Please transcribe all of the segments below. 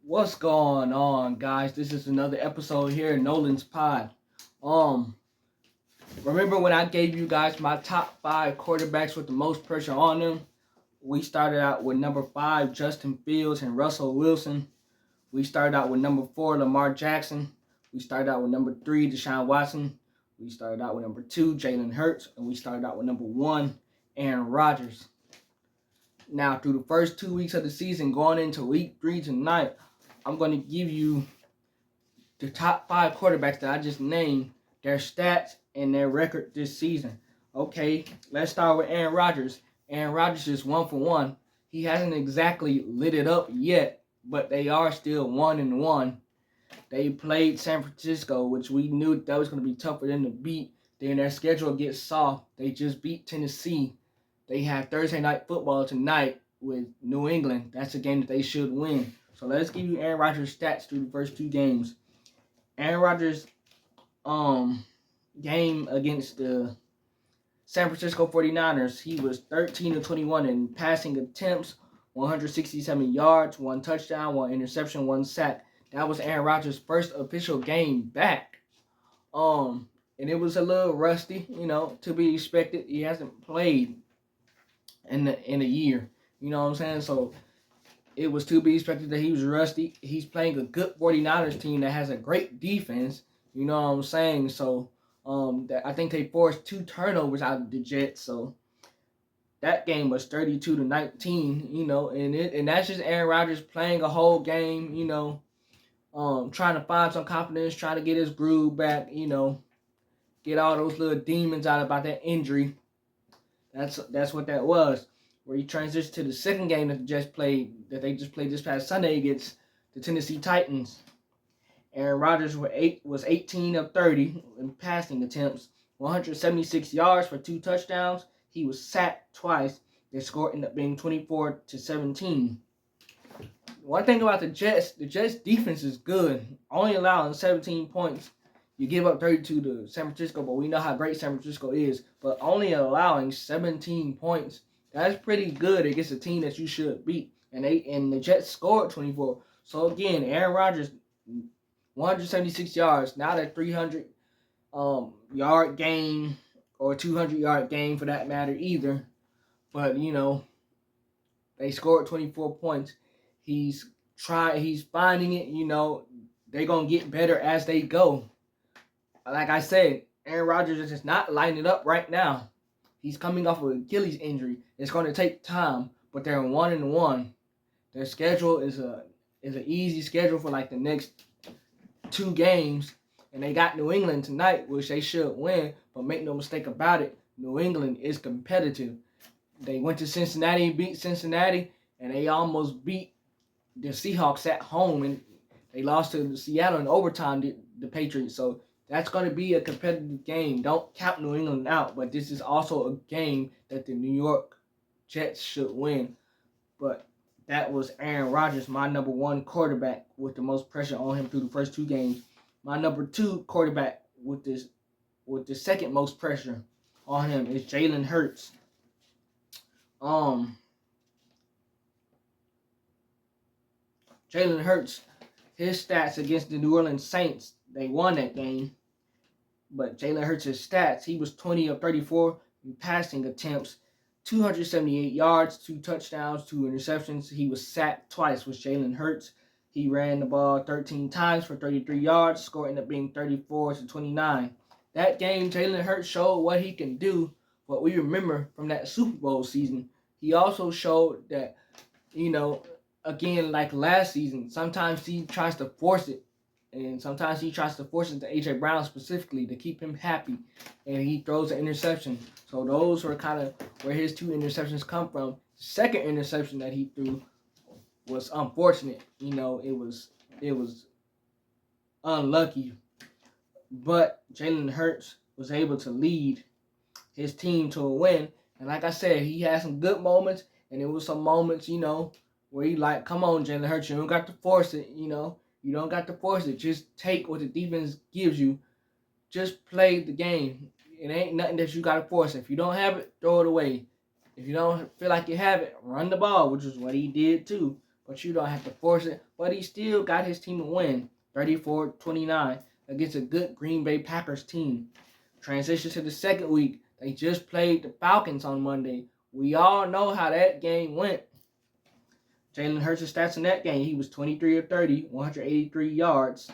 What's going on, guys? This is another episode here in Nolan's Pod. Um, Remember when I gave you guys my top 5 quarterbacks with the most pressure on them? We started out with number 5, Justin Fields and Russell Wilson. We started out with number 4, Lamar Jackson. We started out with number 3, Deshaun Watson. We started out with number 2, Jalen Hurts. And we started out with number 1, Aaron Rodgers. Now, through the first 2 weeks of the season, going into week 3 tonight, I'm going to give you the top 5 quarterbacks that I just named, their stats and their record this season. Okay, let's start with Aaron Rodgers. Aaron Rodgers is 1 for 1. He hasn't exactly lit it up yet, but they are still 1-1. They played San Francisco, which we knew that was going to be tough for them to beat. Then their schedule gets soft. They just beat Tennessee. They have Thursday night football tonight with New England. That's a game that they should win. So let's give you Aaron Rodgers' stats through the first 2 games. Aaron Rodgers' game against the San Francisco 49ers, he was 13 of 21 in passing attempts, 167 yards, 1 touchdown, 1 interception, 1 sack. That was Aaron Rodgers' first official game back. And it was a little rusty, to be expected. He hasn't played in a year. You know what I'm saying? So it was to be expected that he was rusty. He's playing a good 49ers team that has a great defense. You know what I'm saying? So I think they forced 2 turnovers out of the Jets. So that game was 32-19. And that's just Aaron Rodgers playing a whole game. Trying to find some confidence, trying to get his groove back. Get all those little demons out about that injury. That's what that was. Where he transitioned to the second game that they just played this past Sunday against the Tennessee Titans. Aaron Rodgers was 18 of 30 in passing attempts, 176 yards for 2 touchdowns. He was sacked twice. Their score ended up being 24-17. One thing about the Jets defense is good, only allowing 17 points. You give up 32 to San Francisco, but we know how great San Francisco is. But only allowing 17 points, that's pretty good against a team that you should beat. And the Jets scored 24. So again, Aaron Rodgers, 176 yards, not a 300 yard game or 200 yard game for that matter either. But they scored 24 points. He's finding it. They're gonna get better as they go. Like I said, Aaron Rodgers is just not lining it up right now. He's coming off of an Achilles injury. It's going to take time, but they're 1-1. Their schedule is an easy schedule for like the next 2 games, and they got New England tonight, which they should win. But make no mistake about it, New England is competitive. They went to Cincinnati and beat Cincinnati, and they almost beat the Seahawks at home, and they lost to Seattle in overtime, the Patriots. So that's going to be a competitive game. Don't count New England out, but this is also a game that the New York Jets should win. But that was Aaron Rodgers, my number 1 quarterback with the most pressure on him through the first 2 games. My number 2 quarterback with the second most pressure on him is Jalen Hurts. Jalen Hurts, his stats against the New Orleans Saints, they won that game. But Jalen Hurts' stats, he was 20 of 34 in passing attempts, 278 yards, 2 touchdowns, 2 interceptions. He was sacked twice with Jalen Hurts. He ran the ball 13 times for 33 yards, score ended up being 34-29. That game, Jalen Hurts showed what he can do, what we remember from that Super Bowl season. He also showed that, again, like last season, sometimes he tries to force it. And sometimes he tries to force it to A.J. Brown specifically to keep him happy. And he throws an interception. So those were kind of where his 2 interceptions come from. The second interception that he threw was unfortunate. It was unlucky. But Jalen Hurts was able to lead his team to a win. And like I said, he had some good moments. And it was some moments, where he like, come on, Jalen Hurts, you don't got to force it, You don't got to force it. Just take what the defense gives you. Just play the game. It ain't nothing that you got to force. If you don't have it, throw it away. If you don't feel like you have it, run the ball, which is what he did too. but you don't have to force it. But he still got his team a win, 34-29, against a good Green Bay Packers team. Transition to the second week. They just played the Falcons on Monday. We all know how that game went. Jalen Hurts' stats in that game, he was 23 of 30, 183 yards.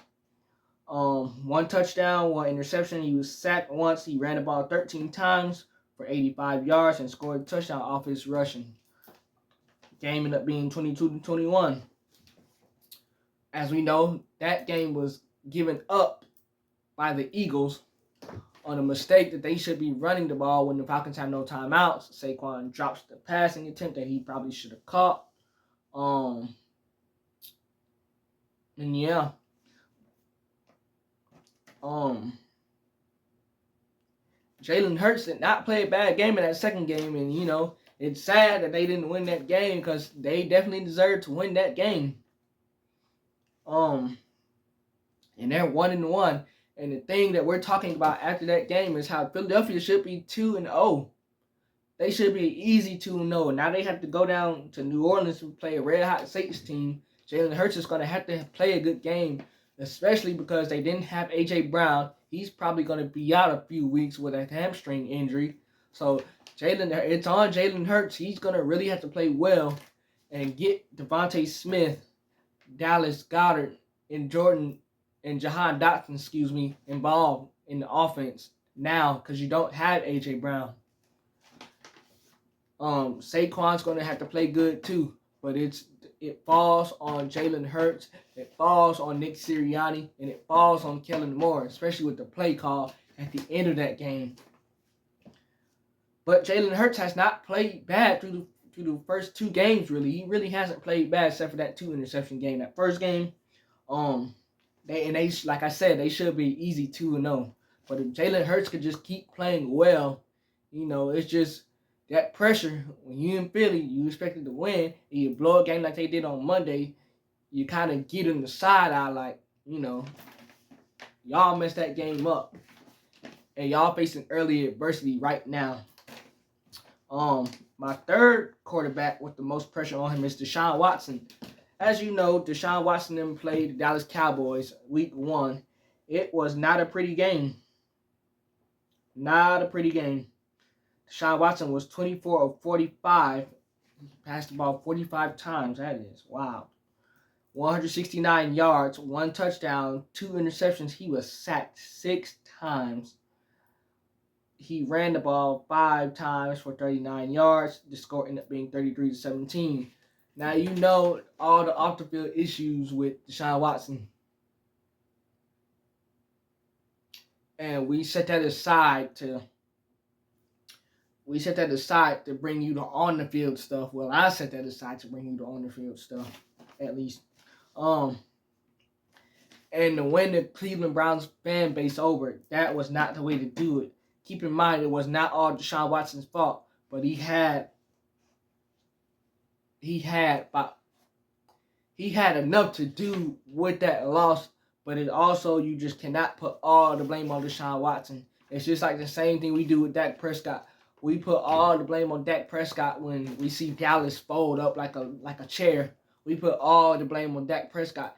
One touchdown, one interception. He was sacked once. He ran the ball 13 times for 85 yards and scored a touchdown off his rushing. Game ended up being 22-21. As we know, that game was given up by the Eagles on a mistake that they should be running the ball when the Falcons have no timeouts. Saquon drops the passing attempt that he probably should have caught. And yeah. Jalen Hurts did not play a bad game in that second game, and it's sad that they didn't win that game because they definitely deserved to win that game. And they're 1-1. And the thing that we're talking about after that game is how Philadelphia should be 2-0. They should be easy 2-0. Now they have to go down to New Orleans and play a red hot Saints team. Jalen Hurts is going to have to play a good game, especially because they didn't have A.J. Brown. He's probably going to be out a few weeks with a hamstring injury. So it's on Jalen Hurts. He's going to really have to play well and get Devontae Smith, Dallas Goedert, and Jahan Dotson, involved in the offense now because you don't have A.J. Brown. Saquon's going to have to play good too, but it falls on Jalen Hurts, it falls on Nick Sirianni, and it falls on Kellen Moore, especially with the play call at the end of that game. But Jalen Hurts has not played bad through the first two games, really. He really hasn't played bad except for that 2-interception game. That first game, they like I said, they should be easy 2-0. But if Jalen Hurts could just keep playing well, it's just that pressure. When you in Philly, you expected to win, and you blow a game like they did on Monday, you kind of get in the side eye like, y'all messed that game up. And y'all facing early adversity right now. My third quarterback with the most pressure on him is Deshaun Watson. As you know, Deshaun Watson then played the Dallas Cowboys week 1. It was not a pretty game. Not a pretty game. Deshaun Watson was 24 of 45. He passed the ball 45 times. That is, wow. 169 yards, 1 touchdown, 2 interceptions. He was sacked 6 times. He ran the ball 5 times for 39 yards. The score ended up being 33-17. Now you know all the off-the-field issues with Deshaun Watson. And we set that aside to bring you the on-the-field stuff. Well, I set that aside to bring you the on-the-field stuff, at least. And to win the Cleveland Browns fan base over, that was not the way to do it. Keep in mind, it was not all Deshaun Watson's fault, but he had enough to do with that loss, but it also, you just cannot put all the blame on Deshaun Watson. It's just like the same thing we do with Dak Prescott. We put all the blame on Dak Prescott when we see Dallas fold up like a chair. We put all the blame on Dak Prescott.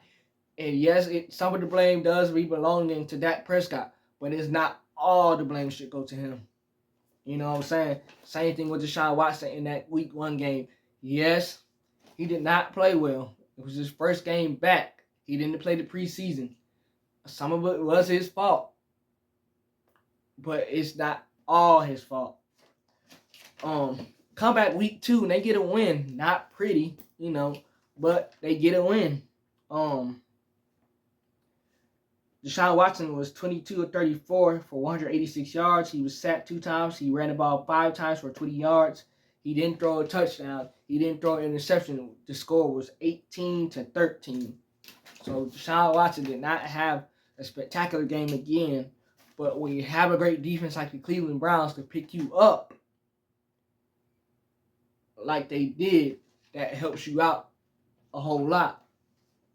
And yes, some of the blame does be belonging to Dak Prescott, but it's not all the blame should go to him. You know what I'm saying? Same thing with Deshaun Watson in that week 1 game. Yes, he did not play well. It was his first game back. He didn't play the preseason. Some of it was his fault, but it's not all his fault. Come back week 2 and they get a win. Not pretty, but they get a win. Deshaun Watson was 22 of 34 for 186 yards. He was sacked 2 times. He ran the ball 5 times for 20 yards. He didn't throw a touchdown. He didn't throw an interception. The score was 18-13. So Deshaun Watson did not have a spectacular game again. But when you have a great defense like the Cleveland Browns to pick you up like they did, that helps you out a whole lot.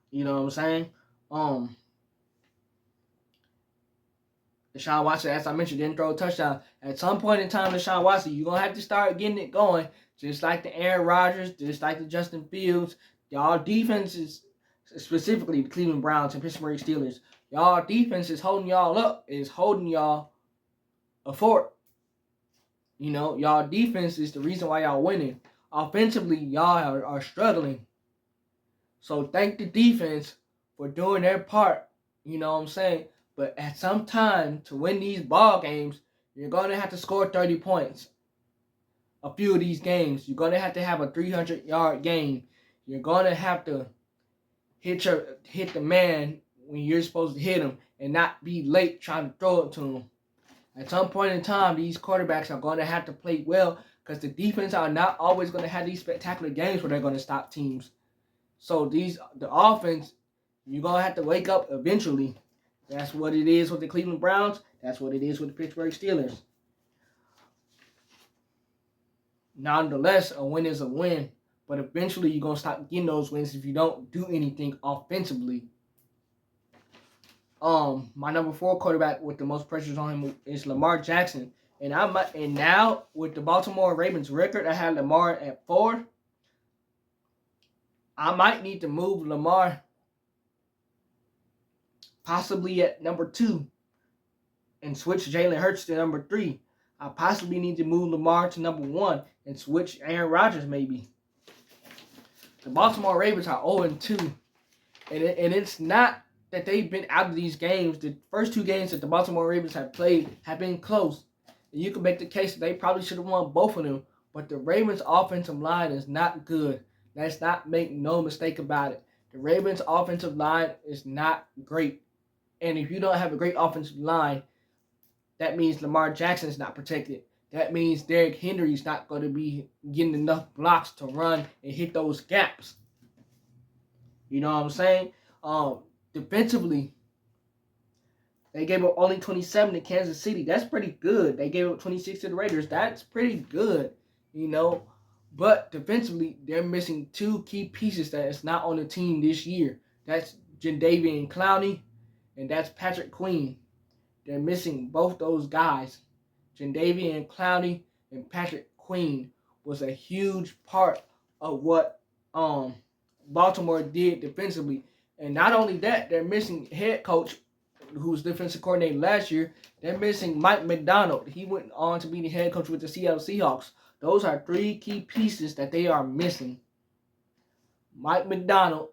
You know what I'm saying? Deshaun Watson, as I mentioned, didn't throw a touchdown. At some point in time, Deshaun Watson, you're going to have to start getting it going. Just like the Aaron Rodgers, just like the Justin Fields. Y'all defenses, specifically the Cleveland Browns and Pittsburgh Steelers, y'all defense is holding y'all up, is holding y'all a fort. You know, y'all defense is the reason why y'all winning. Offensively, y'all are struggling. So thank the defense for doing their part. You know what I'm saying? But at some time, to win these ball games, you're going to have to score 30 points. A few of these games, you're going to have a 300-yard game. You're going to have to hit the man when you're supposed to hit him and not be late trying to throw it to him. At some point in time, these quarterbacks are going to have to play well because the defense are not always going to have these spectacular games where they're going to stop teams. So the offense, you're going to have to wake up eventually. That's what it is with the Cleveland Browns. That's what it is with the Pittsburgh Steelers. Nonetheless, a win is a win. But eventually, you're going to stop getting those wins if you don't do anything offensively. My number 4 quarterback with the most pressures on him is Lamar Jackson. And now with the Baltimore Ravens record, I have Lamar at 4. I might need to move Lamar possibly at number 2 and switch Jalen Hurts to number 3. I possibly need to move Lamar to number 1 and switch Aaron Rodgers maybe. The Baltimore Ravens are 0-2. And it's not that they've been out of these games. The first 2 games that the Baltimore Ravens have played have been close. And you can make the case that they probably should have won both of them. But the Ravens' offensive line is not good. Let's not make no mistake about it. The Ravens' offensive line is not great. And if you don't have a great offensive line, that means Lamar Jackson is not protected. That means Derrick Henry is not going to be getting enough blocks to run and hit those gaps. You know what I'm saying? Defensively, they gave up only 27 to Kansas City. That's pretty good. They gave up 26 to the Raiders. That's pretty good, you know. But defensively, they're missing 2 key pieces that is not on the team this year. That's Jadeveon Clowney, and that's Patrick Queen. They're missing both those guys. Jadeveon Clowney and Patrick Queen was a huge part of what Baltimore did defensively. And not only that, they're missing head coach, who was defensive coordinator last year. They're missing Mike Macdonald. He went on to be the head coach with the Seattle Seahawks. Those are 3 key pieces that they are missing. Mike Macdonald,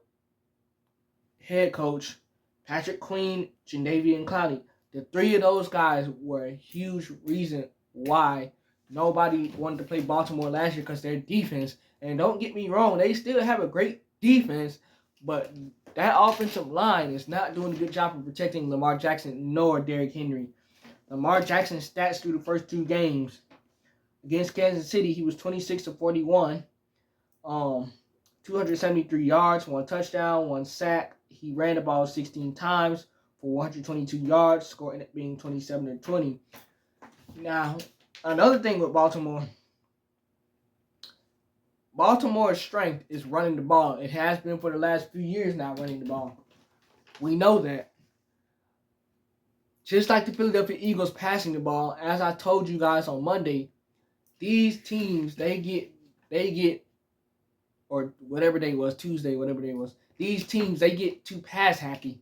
head coach, Patrick Queen, Jadeveon Clowney. The 3 of those guys were a huge reason why nobody wanted to play Baltimore last year, because their defense. And don't get me wrong, they still have a great defense, but that offensive line is not doing a good job of protecting Lamar Jackson nor Derrick Henry. Lamar Jackson's stats through the first 2 games. Against Kansas City, he was 26-41, 273 yards, 1 touchdown, 1 sack. He ran the ball 16 times for 122 yards, score ended up being 27-20. Now, another thing with Baltimore's strength is running the ball. It has been for the last few years now, running the ball. We know that. Just like the Philadelphia Eagles passing the ball, as I told you guys on Monday, these teams, they get, or whatever day was, Tuesday, whatever day was, these teams, they get too pass happy.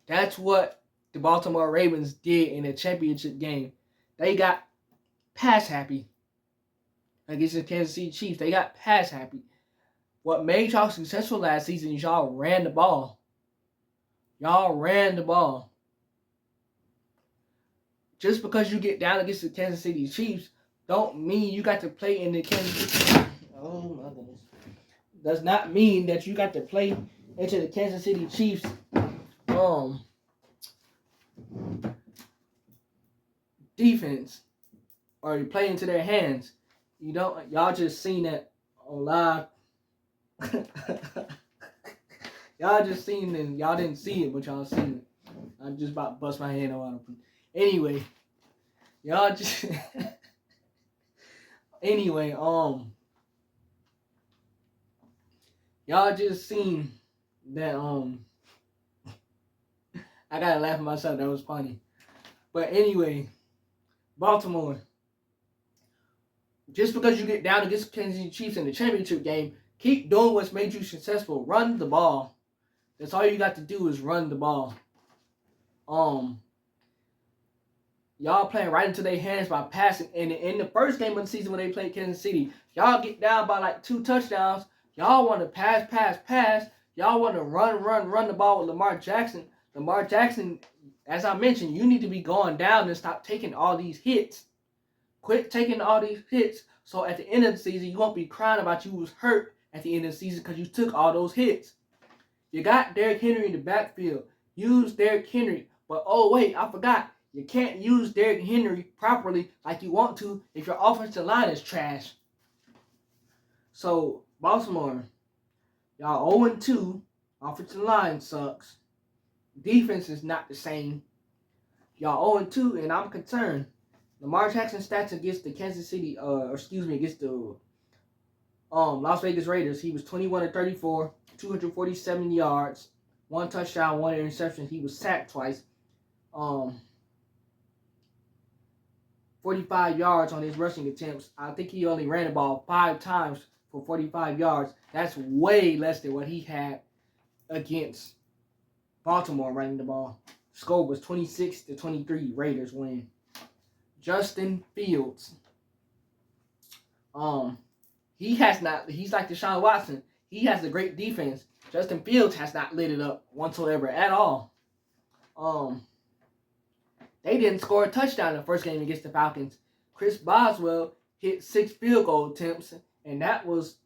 That's what the Baltimore Ravens did in the championship game. They got pass happy against the Kansas City Chiefs. They got pass happy. What made y'all successful last season is y'all ran the ball. Y'all ran the ball. Just because you get down against the Kansas City Chiefs don't mean you got to play in the Kansas City. Oh my goodness. Does not mean that you got to play into the Kansas City Chiefs defense, or you play into their hands. You don't. Y'all just seen that on live. Y'all just seen it. Y'all didn't see it, but y'all seen it. I just about to bust my head on it. Anyway, y'all just. Anyway, y'all just seen that I gotta laugh at myself. That was funny. But anyway, Baltimore. Just because you get down against the Kansas City Chiefs in the championship game Keep doing what's made you successful. Run the ball. That's all you got to do is run the ball. Y'all playing right into their hands by passing. And in the first game of the season when they played Kansas City, y'all get down by like 2 touchdowns. Y'all want to pass. Y'all want to run the ball with Lamar Jackson. Lamar Jackson, as I mentioned, you need to be going down and stop taking all these hits. Quit taking all these hits. So at the end of the season, you won't be crying about you was hurt at the end of the season because you took all those hits. You got Derrick Henry in the backfield. Use Derrick Henry. But oh wait, I forgot. You can't use Derrick Henry properly like you want to if your offensive line is trash. So, Baltimore, y'all 0-2. Offensive line sucks. Defense is not the same. Y'all 0-2, and I'm concerned. Lamar Jackson stats against the against the Las Vegas Raiders. He was 21-34, 247 yards, 1 touchdown, 1 interception. He was sacked twice. 45 yards on his rushing attempts. I think he only ran the ball 5 times for 45 yards. That's way less than what he had against Baltimore running the ball. Score was 26-23. Raiders win. Justin Fields. He's like Deshaun Watson. He has a great defense. Justin Fields has not lit it up whatsoever at all. They didn't score a touchdown in the first game against the Falcons. Chris Boswell hit 6 field goal attempts, and that was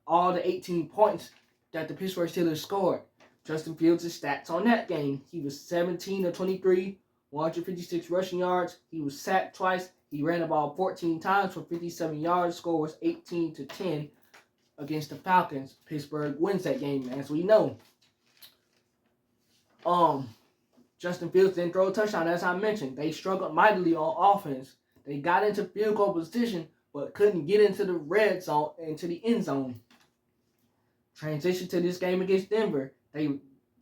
all the 18 points that the Pittsburgh Steelers scored. Justin Fields' stats on that game. He was 17-23, 156 rushing yards. He was sacked twice. He ran the ball 14 times for 57 yards. Score was 18-10 against the Falcons. Pittsburgh wins that game, as we know. Justin Fields didn't throw a touchdown, as I mentioned. They struggled mightily on offense. They got into field goal position, but couldn't get into the red zone, into the end zone. Transition to this game against Denver.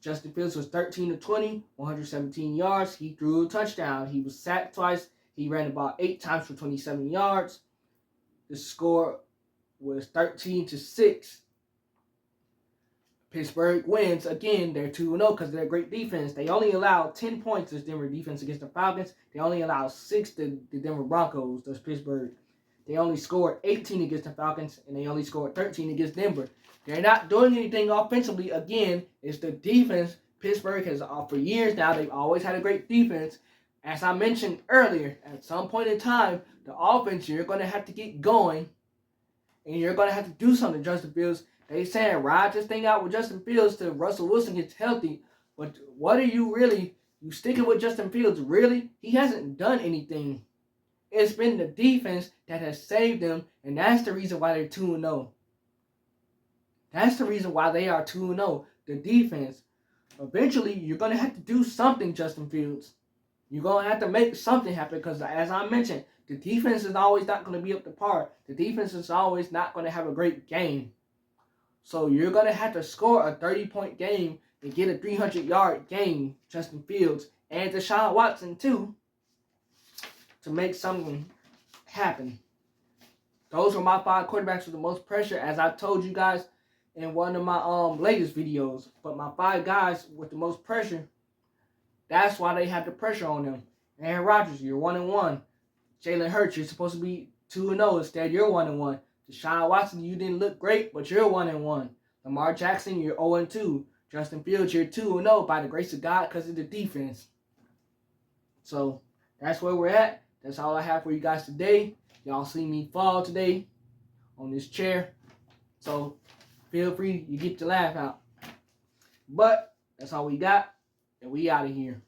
Justin Fields was 13-20, 117 yards. He threw a touchdown. He was sacked twice. He ran the ball 8 times for 27 yards. The score was 13-6. Pittsburgh wins again. They're 2-0 because they're a great defense. They only allowed 10 points as Denver defense against the Falcons. They only allowed 6 to the Denver Broncos. That's Pittsburgh. They only scored 18 against the Falcons, and they only scored 13 against Denver. They're not doing anything offensively. Again, it's the defense. Pittsburgh has, for years now, they've always had a great defense. As I mentioned earlier, at some point in time, the offense, you're going to have to get going, and you're going to have to do something, Justin Fields. They saying ride this thing out with Justin Fields till Russell Wilson gets healthy. But what are you really? You sticking with Justin Fields? Really? He hasn't done anything. It's been the defense that has saved them, and that's the reason why they're 2-0. That's the reason why they are 2-0. The defense. Eventually, you're going to have to do something, Justin Fields. You're going to have to make something happen because, as I mentioned, the defense is always not going to be up to par. The defense is always not going to have a great game. So you're going to have to score a 30-point game and get a 300-yard game, Justin Fields, and Deshaun Watson, too, to make something happen. Those were my 5 quarterbacks with the most pressure, as I told you guys in one of my latest videos. But my 5 guys with the most pressure, that's why they have the pressure on them. Aaron Rodgers, you're 1-1. Jalen Hurts, you're supposed to be 2-0. Instead, you're 1-1. Deshaun Watson, you didn't look great, but you're 1-1. Lamar Jackson, you're 0-2. Justin Fields, you're 2-0 by the grace of God because of the defense. So that's where we're at. That's all I have for you guys today. Y'all see me fall today on this chair. So feel free, you get your laugh out. But that's all we got, and we out of here.